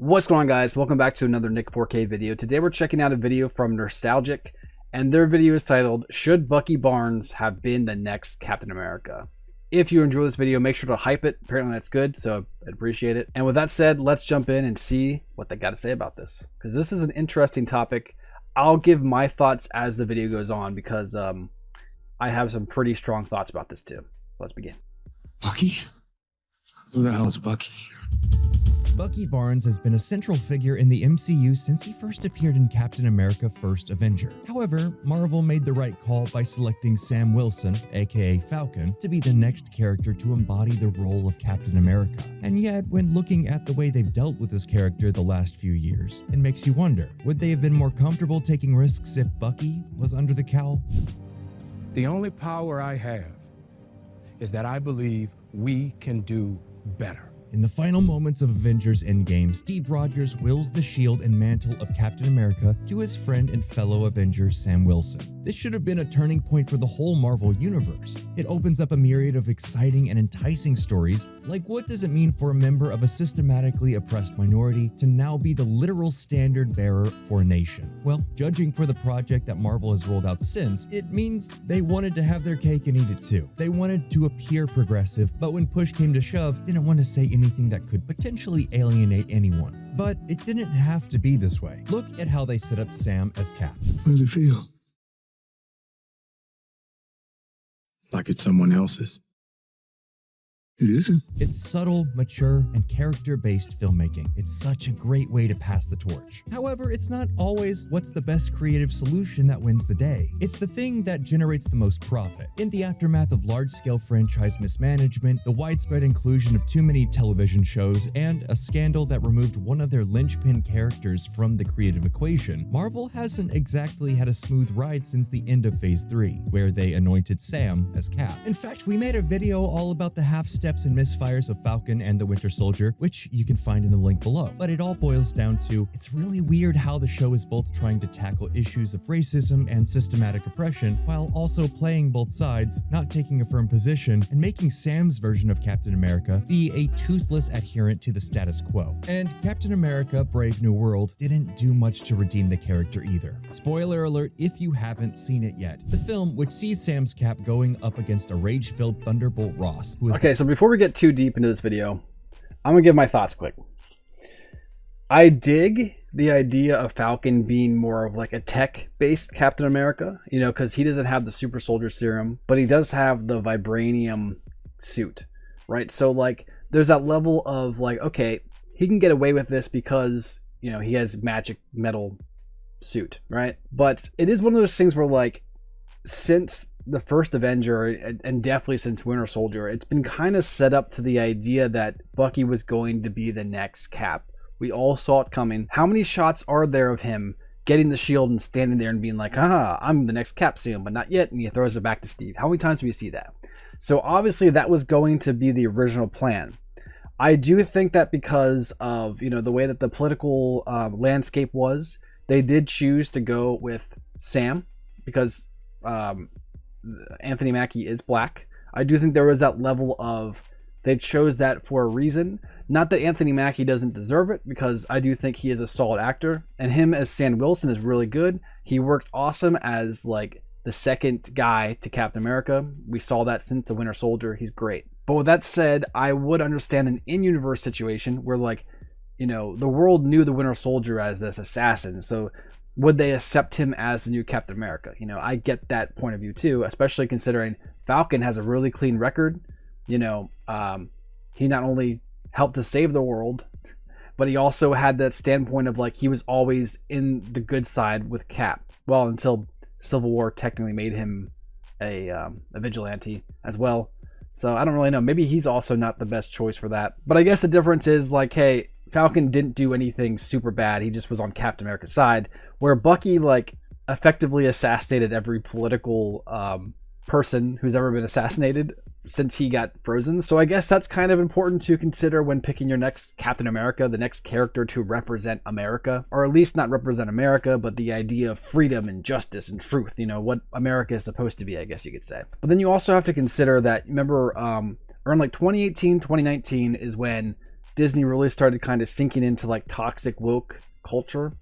What's going on, guys? Welcome back to another Nick 4K video. Today we're checking out a video from Nostalgic, and their video is titled, Should Bucky Barnes Have Been the Next Captain America? If you enjoy this video, make sure to hype it. Apparently that's good, so I'd appreciate it. And with that said, let's jump in and see what they got to say about this, because this is an interesting topic. I'll give my thoughts as the video goes on, because I have some pretty strong thoughts about this too. Let's begin. Bucky? Who the hell is Bucky? Bucky Barnes has been a central figure in the MCU since he first appeared in Captain America: First Avenger. However, Marvel made the right call by selecting Sam Wilson, aka Falcon, to be the next character to embody the role of Captain America. And yet, when looking at the way they've dealt with this character the last few years, it makes you wonder, would they have been more comfortable taking risks if Bucky was under the cowl? The only power I have is that I believe we can do better. In the final moments of Avengers Endgame, Steve Rogers wills the shield and mantle of Captain America to his friend and fellow Avenger Sam Wilson. This should have been a turning point for the whole Marvel universe. It opens up a myriad of exciting and enticing stories, like what does it mean for a member of a systematically oppressed minority to now be the literal standard bearer for a nation? Well, judging for the project that Marvel has rolled out since, it means they wanted to have their cake and eat it too. They wanted to appear progressive, but when push came to shove, didn't want to say anything that could potentially alienate anyone. But it didn't have to be this way. Look at how they set up Sam as Cap. How does it feel? Like it's someone else's. It isn't. It's subtle, mature, and character-based filmmaking. It's such a great way to pass the torch. However, it's not always what's the best creative solution that wins the day. It's the thing that generates the most profit. In the aftermath of large-scale franchise mismanagement, the widespread inclusion of too many television shows, and a scandal that removed one of their linchpin characters from the creative equation, Marvel hasn't exactly had a smooth ride since the end of Phase 3, where they anointed Sam as Cap. In fact, we made a video all about the half-steps and misfires of Falcon and the Winter Soldier, which you can find in the link below. But it all boils down to, it's really weird how the show is both trying to tackle issues of racism and systematic oppression, while also playing both sides, not taking a firm position, and making Sam's version of Captain America be a toothless adherent to the status quo. And Captain America: Brave New World didn't do much to redeem the character either. Spoiler alert if you haven't seen it yet. The film, which sees Sam's Cap going up against a rage-filled Thunderbolt Ross, who is— Okay, so before we get too deep into this video, I'm gonna give my thoughts quick. I dig the idea of Falcon being more of like a tech-based Captain America, you know, because he doesn't have the super soldier serum, but he does have the vibranium suit, right? So like, there's that level of like, okay, he can get away with this because, you know, he has magic metal suit, right? But it is one of those things where, like, since the first Avenger, and definitely since Winter Soldier, it's been kind of set up to the idea that Bucky was going to be the next Cap. We all saw it coming. How many shots are there of him getting the shield and standing there and being like, haha, I'm the next Cap soon, but not yet, and he throws it back to Steve? How many times do we see that? So obviously that was going to be the original plan. I do think that because of, you know, the way that the political landscape was, they did choose to go with Sam, because Anthony Mackie is black. I do think there was that level of, they chose that for a reason. Not that Anthony Mackie doesn't deserve it, because I do think he is a solid actor, and him as Sam Wilson is really good. He worked awesome as like the second guy to Captain America. We saw that since the Winter Soldier. He's great. But with that said, I would understand an in-universe situation where, like, you know, the world knew the Winter Soldier as this assassin, so would they accept him as the new Captain America? You know, I get that point of view too, especially considering Falcon has a really clean record. You know, he not only helped to save the world, but he also had that standpoint of like, he was always in the good side with Cap. Well, until Civil War technically made him a vigilante as well. So I don't really know. Maybe he's also not the best choice for that. But I guess the difference is like, hey, Falcon didn't do anything super bad. He just was on Captain America's side, where Bucky like effectively assassinated every political person who's ever been assassinated since he got frozen. So I guess that's kind of important to consider when picking your next Captain America, the next character to represent America, or at least not represent America, but the idea of freedom and justice and truth, you know, what America is supposed to be, I guess you could say. But then you also have to consider that, remember, around like 2018, 2019 is when Disney really started kind of sinking into like toxic woke culture,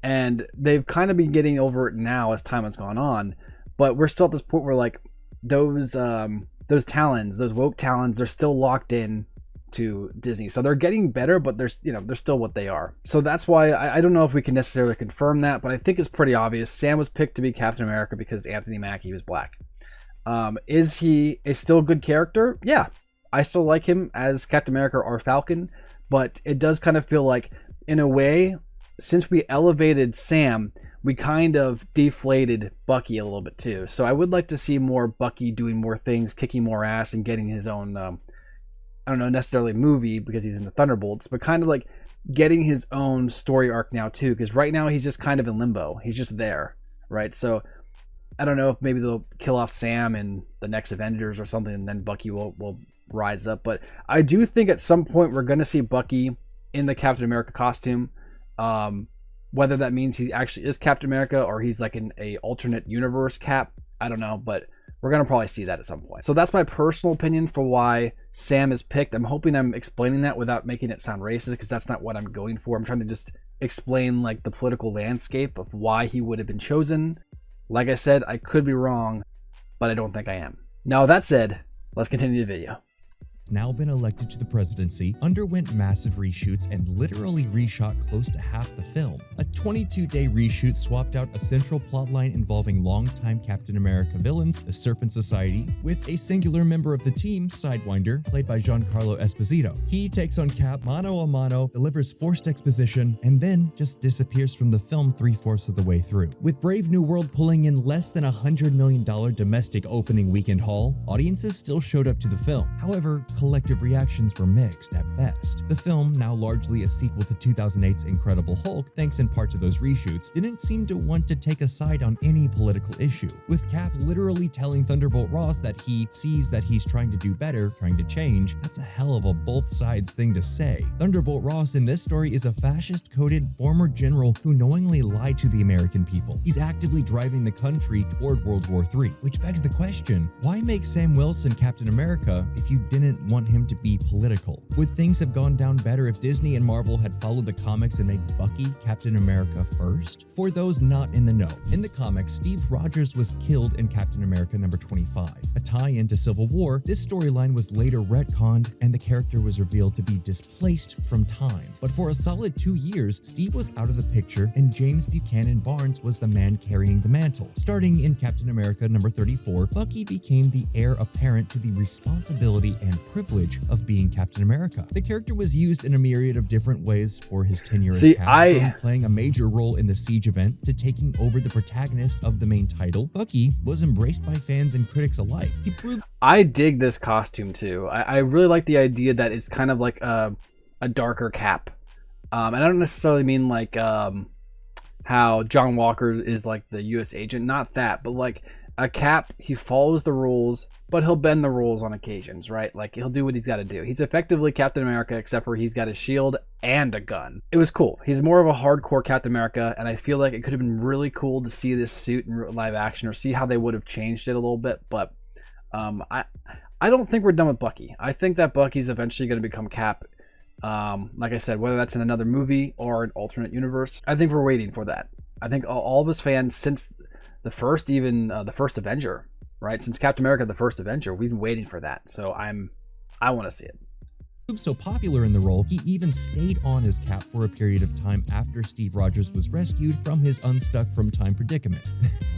and they've kind of been getting over it now as time has gone on. But we're still at this point where like those talons, those woke talons, they're still locked in to Disney. So they're getting better, but they're still what they are. So that's why I don't know if we can necessarily confirm that, but I think it's pretty obvious. Sam was picked to be Captain America because Anthony Mackie was black. Is he a still good character? Yeah, I still like him as Captain America or Falcon, but it does kind of feel like, in a way, since we elevated Sam, we kind of deflated Bucky a little bit too. So I would like to see more Bucky doing more things, kicking more ass, and getting his own, I don't know, necessarily movie because he's in the Thunderbolts, but kind of like getting his own story arc now too, because right now he's just kind of in limbo. He's just there, right? So I don't know if maybe they'll kill off Sam in the next Avengers or something, and then Bucky will rise up. But I do think at some point we're going to see Bucky in the Captain America costume. Whether that means he actually is Captain America or he's like in a alternate universe Cap, I don't know, but we're going to probably see that at some point. So that's my personal opinion for why Sam is picked. I'm hoping I'm explaining that without making it sound racist, because that's not what I'm going for. I'm trying to just explain like the political landscape of why he would have been chosen. Like I said, I could be wrong, but I don't think I am. Now that said, let's continue the video. Now been elected to the presidency, underwent massive reshoots and literally reshot close to half the film. A 22-day reshoot swapped out a central plotline involving longtime Captain America villains, the Serpent Society, with a singular member of the team, Sidewinder, played by Giancarlo Esposito. He takes on Cap mano a mano, delivers forced exposition, and then just disappears from the film 3/4 of the way through. With Brave New World pulling in less than $100 million domestic opening weekend haul, audiences still showed up to the film. However, collective reactions were mixed at best. The film, now largely a sequel to 2008's Incredible Hulk, thanks in part to those reshoots, didn't seem to want to take a side on any political issue, with Cap literally telling Thunderbolt Ross that he sees that he's trying to do better, trying to change. That's a hell of a both sides thing to say. Thunderbolt Ross in this story is a fascist-coded former general who knowingly lied to the American people. He's actively driving the country toward World War III, which begs the question, why make Sam Wilson Captain America if you didn't want him to be political? Would things have gone down better if Disney and Marvel had followed the comics and made Bucky Captain America first? For those not in the know, in the comics, Steve Rogers was killed in Captain America number 25. A tie-in to Civil War, this storyline was later retconned and the character was revealed to be displaced from time. But for a solid 2 years, Steve was out of the picture and James Buchanan Barnes was the man carrying the mantle. Starting in Captain America number 34, Bucky became the heir apparent to the responsibility and privilege of being Captain America. The character was used in a myriad of different ways for his tenure as Cap, from playing a major role in the Siege event to taking over the protagonist of the main title. Bucky was embraced by fans and critics alike. He proved I dig this costume too. I really like the idea that it's kind of like a darker Cap. And I don't necessarily mean like how John Walker is like the U.S. agent, not that, but like a Cap, he follows the rules, but he'll bend the rules on occasions, right? Like he'll do what he's got to do. He's effectively Captain America, except for he's got a shield and a gun. It was cool. He's more of a hardcore Captain America, and I feel like it could have been really cool to see this suit in live action or see how they would have changed it a little bit. But I don't think we're done with Bucky. I think that Bucky's eventually going to become Cap. Like I said, whether that's in another movie or an alternate universe, I think we're waiting for that. I think all of us fans since the first, even the first Avenger, right? Since Captain America, the first Avenger, we've been waiting for that. So I want to see it. so popular in the role, he even stayed on as Cap for a period of time after Steve Rogers was rescued from his unstuck from time predicament.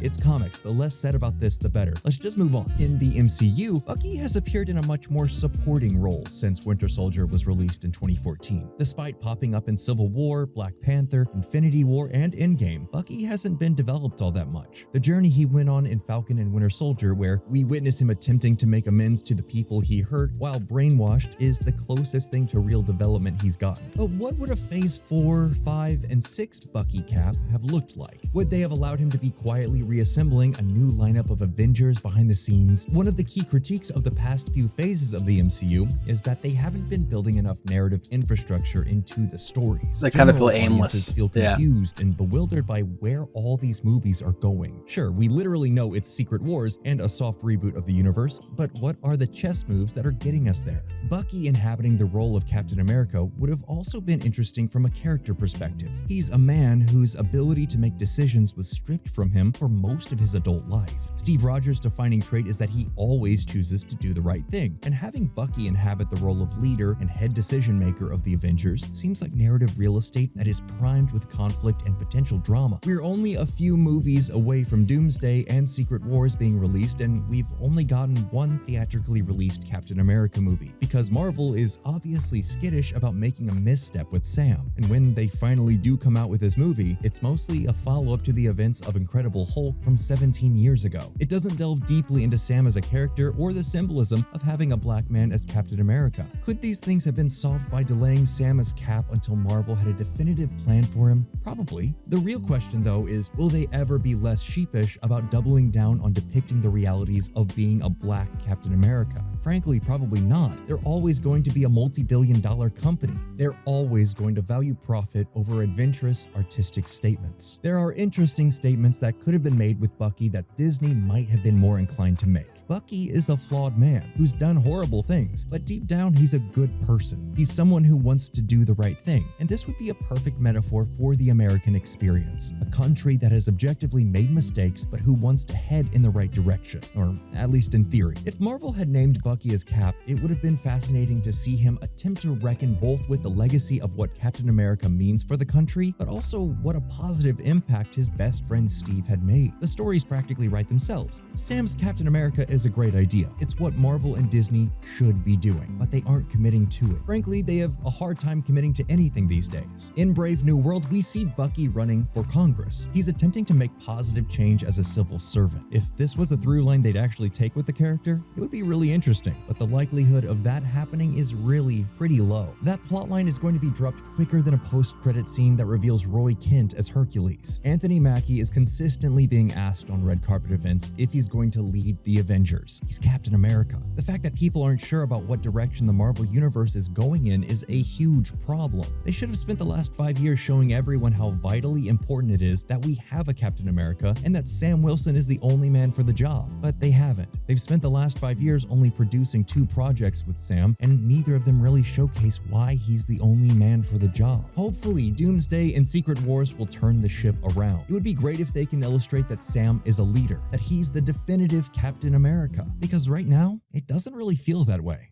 It's comics, the less said about this, the better. Let's just move on. In the MCU, Bucky has appeared in a much more supporting role since Winter Soldier was released in 2014. Despite popping up in Civil War, Black Panther, Infinity War, and Endgame, Bucky hasn't been developed all that much. The journey he went on in Falcon and Winter Soldier, where we witness him attempting to make amends to the people he hurt while brainwashed, is the closest thing to real development he's gotten. But what would a Phase 4, 5, and 6 Bucky Cap have looked like? Would they have allowed him to be quietly reassembling a new lineup of Avengers behind the scenes? One of the key critiques of the past few phases of the MCU is that they haven't been building enough narrative infrastructure into the stories. They kind of feel aimless. Audiences feel confused and bewildered by where all these movies are going. Sure, we literally know it's Secret Wars and a soft reboot of the universe, but what are the chess moves that are getting us there? Bucky inhabiting the role of Captain America would have also been interesting from a character perspective. He's a man whose ability to make decisions was stripped from him for most of his adult life. Steve Rogers' defining trait is that he always chooses to do the right thing, and having Bucky inhabit the role of leader and head decision maker of the Avengers seems like narrative real estate that is primed with conflict and potential drama. We're only a few movies away from Doomsday and Secret Wars being released, and we've only gotten one theatrically released Captain America movie, because Marvel is obviously skittish about making a misstep with Sam. And when they finally do come out with this movie, it's mostly a follow-up to the events of Incredible Hulk from 17 years ago. It doesn't delve deeply into Sam as a character or the symbolism of having a black man as Captain America. Could these things have been solved by delaying Sam as Cap until Marvel had a definitive plan for him? Probably. The real question though is, will they ever be less sheepish about doubling down on depicting the realities of being a black Captain America? Frankly, probably not. They're always going to be a multi-billion-dollar company. They're always going to value profit over adventurous artistic statements. There are interesting statements that could have been made with Bucky that Disney might have been more inclined to make. Bucky is a flawed man who's done horrible things, but deep down he's a good person. He's someone who wants to do the right thing, and this would be a perfect metaphor for the American experience, a country that has objectively made mistakes but who wants to head in the right direction, or at least in theory. If Marvel had named Bucky as Cap, it would have been fascinating to see him attempt to reckon both with the legacy of what Captain America means for the country, but also what a positive impact his best friend Steve had made. The stories practically write themselves. Sam's Captain America is a great idea. It's what Marvel and Disney should be doing, but they aren't committing to it. Frankly, they have a hard time committing to anything these days. In Brave New World, we see Bucky running for Congress. He's attempting to make positive change as a civil servant. If this was a through line they'd actually take with the character, it would be really interesting, but the likelihood of that happening is really pretty low. That plotline is going to be dropped quicker than a post-credit scene that reveals Roy Kent as Hercules. Anthony Mackie is consistently being asked on red carpet events if he's going to lead the Avengers. He's Captain America. The fact that people aren't sure about what direction the Marvel Universe is going in is a huge problem. They should have spent the last 5 years showing everyone how vitally important it is that we have a Captain America and that Sam Wilson is the only man for the job. But they haven't. They've spent the last 5 years only producing 2 projects with Sam, and neither of them really showcase why he's the only man for the job. Hopefully, Doomsday and Secret Wars will turn the ship around. It would be great if they can illustrate that Sam is a leader, that he's the definitive Captain America, because right now, it doesn't really feel that way.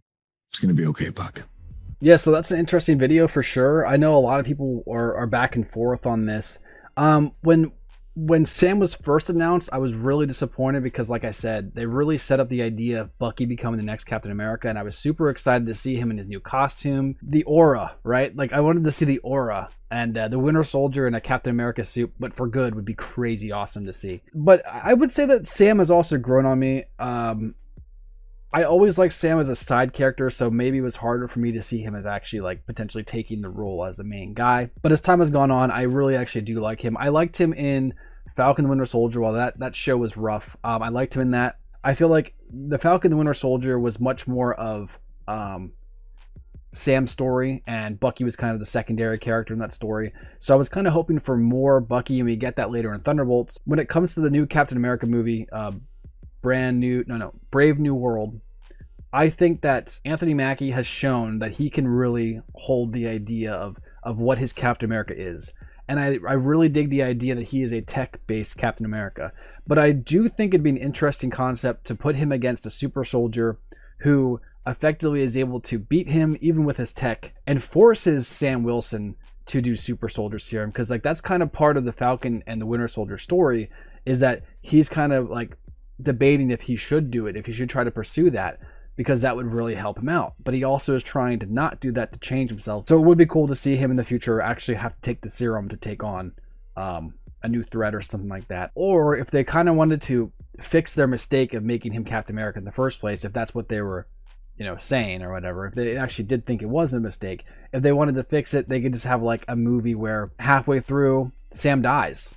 It's gonna be okay, Buck. Yeah, so that's an interesting video for sure. I know a lot of people are back and forth on this. When Sam was first announced, I was really disappointed because, like I said, they really set up the idea of Bucky becoming the next Captain America, and I was super excited to see him in his new costume. The aura, right? Like, I wanted to see the aura, and the Winter Soldier in a Captain America suit, but for good, would be crazy awesome to see. But I would say that Sam has also grown on me. I always liked Sam as a side character, so maybe it was harder for me to see him as actually like potentially taking the role as the main guy. But as time has gone on, I really actually do like him. I liked him in Falcon the Winter Soldier. While that show was rough, I liked him in that. I feel like the Falcon the Winter Soldier was much more of Sam's story, and Bucky was kind of the secondary character in that story. So I was kind of hoping for more Bucky, and we get that later in Thunderbolts. When it comes to the new Captain America movie, Brave New World, I think that Anthony Mackie has shown that he can really hold the idea of what his Captain America is. And I really dig the idea that he is a tech-based Captain America. But I do think it'd be an interesting concept to put him against a super soldier who effectively is able to beat him even with his tech, and forces Sam Wilson to do super soldier serum. Because like that's kind of part of the Falcon and the Winter Soldier story, is that he's kind of like debating if he should do it, if he should try to pursue that, because that would really help him out. But he also is trying to not do that to change himself. So it would be cool to see him in the future actually have to take the serum to take on a new threat or something like that. Or if they kind of wanted to fix their mistake of making him Captain America in the first place, if that's what they were, saying or whatever, if they actually did think it was a mistake, if they wanted to fix it, they could just have like a movie where halfway through Sam dies.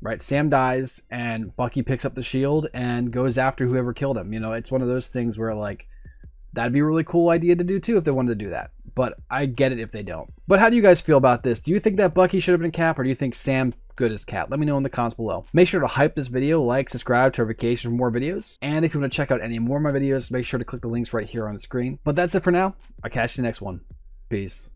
Right, Sam dies and Bucky picks up the shield and goes after whoever killed him. It's one of those things where like that'd be a really cool idea to do too if they wanted to do that. But I get it if they don't. But how do you guys feel about this? Do you think that Bucky should have been Cap, or do you think Sam good as Cat? Let me know in the comments below. Make sure to hype this video, like, subscribe, turn notifications for more videos. And if you want to check out any more of my videos, make sure to click the links right here on the screen. But that's it for now. I'll catch you in the next one. Peace.